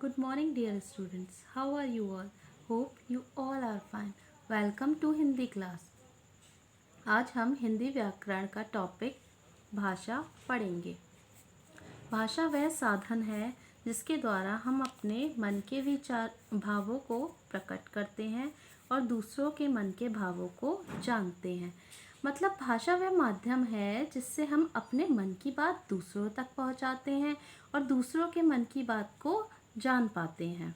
Good morning, dear students. How are you all? Hope you all are fine. Welcome to Hindi class. आज हम हिंदी व्याकरण का topic भाषा पढ़ेंगे. भाषा वह साधन है जिसके द्वारा हम अपने मन के विचार भावों को प्रकट करते हैं और दूसरों के मन के भावों को जानते हैं. मतलब भाषा वह माध्यम है जिससे हम अपने मन की बात दूसरों तक पहुंचाते हैं और दूसरों के मन की बात को जान पाते हैं.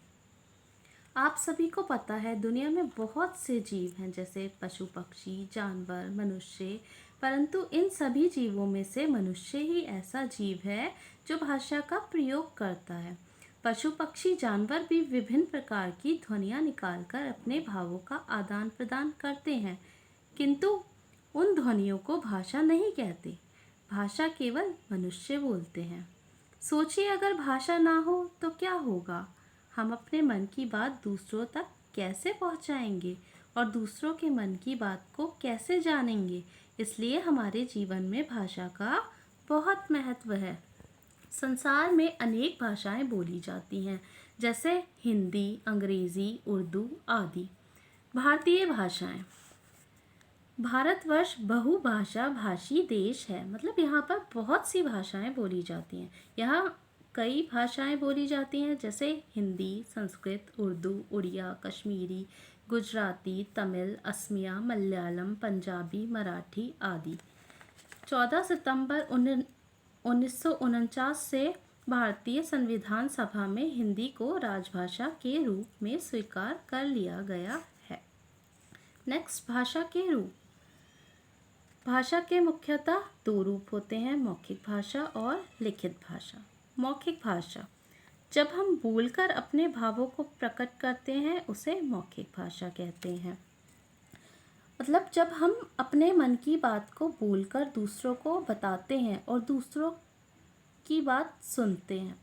आप सभी को पता है दुनिया में बहुत से जीव हैं जैसे पशु पक्षी जानवर मनुष्य, परंतु इन सभी जीवों में से मनुष्य ही ऐसा जीव है जो भाषा का प्रयोग करता है. पशु पक्षी जानवर भी विभिन्न प्रकार की ध्वनियाँ निकालकर अपने भावों का आदान प्रदान करते हैं, किंतु उन ध्वनियों को भाषा नहीं कहते. भाषा केवल मनुष्य बोलते हैं. सोचिए अगर भाषा ना हो तो क्या होगा. हम अपने मन की बात दूसरों तक कैसे पहुंचाएंगे और दूसरों के मन की बात को कैसे जानेंगे. इसलिए हमारे जीवन में भाषा का बहुत महत्व है. संसार में अनेक भाषाएं बोली जाती हैं जैसे हिंदी, अंग्रेज़ी, उर्दू आदि. भारतीय भाषाएं. भारतवर्ष बहुभाषा भाषी देश है. मतलब यहाँ पर बहुत सी भाषाएं बोली जाती हैं. यहाँ कई भाषाएं बोली जाती हैं जैसे हिंदी, संस्कृत, उर्दू, उड़िया, कश्मीरी, गुजराती, तमिल, असमिया, मलयालम, पंजाबी, मराठी आदि. 14 सितंबर 1949 से भारतीय संविधान सभा में हिंदी को राजभाषा के रूप में स्वीकार कर लिया गया है. नेक्स्ट, भाषा के रूप. भाषा के मुख्यतः दो रूप होते हैं, मौखिक भाषा और लिखित भाषा. मौखिक भाषा. जब हम बोलकर अपने भावों को प्रकट करते हैं उसे मौखिक भाषा कहते हैं. मतलब जब हम अपने मन की बात को बोलकर दूसरों को बताते हैं और दूसरों की बात सुनते हैं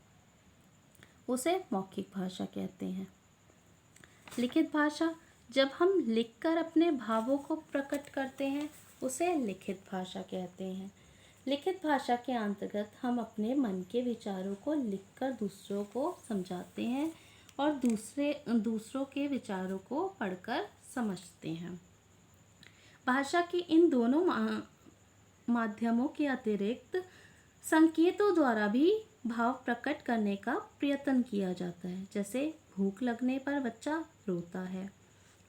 उसे मौखिक भाषा कहते हैं. लिखित भाषा. जब हम लिखकर अपने भावों को प्रकट करते हैं उसे लिखित भाषा कहते हैं. लिखित भाषा के अंतर्गत हम अपने मन के विचारों को लिखकर दूसरों को समझाते हैं और दूसरों के विचारों को पढ़कर समझते हैं. भाषा के इन दोनों माध्यमों के अतिरिक्त संकेतों द्वारा भी भाव प्रकट करने का प्रयत्न किया जाता है. जैसे भूख लगने पर बच्चा रोता है.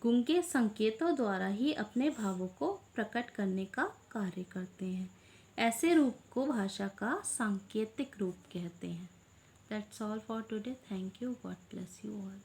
गूंगे संकेतों द्वारा ही अपने भावों को प्रकट करने का कार्य करते हैं. ऐसे रूप को भाषा का सांकेतिक रूप कहते हैं. That's all for today. Thank you. God bless you all.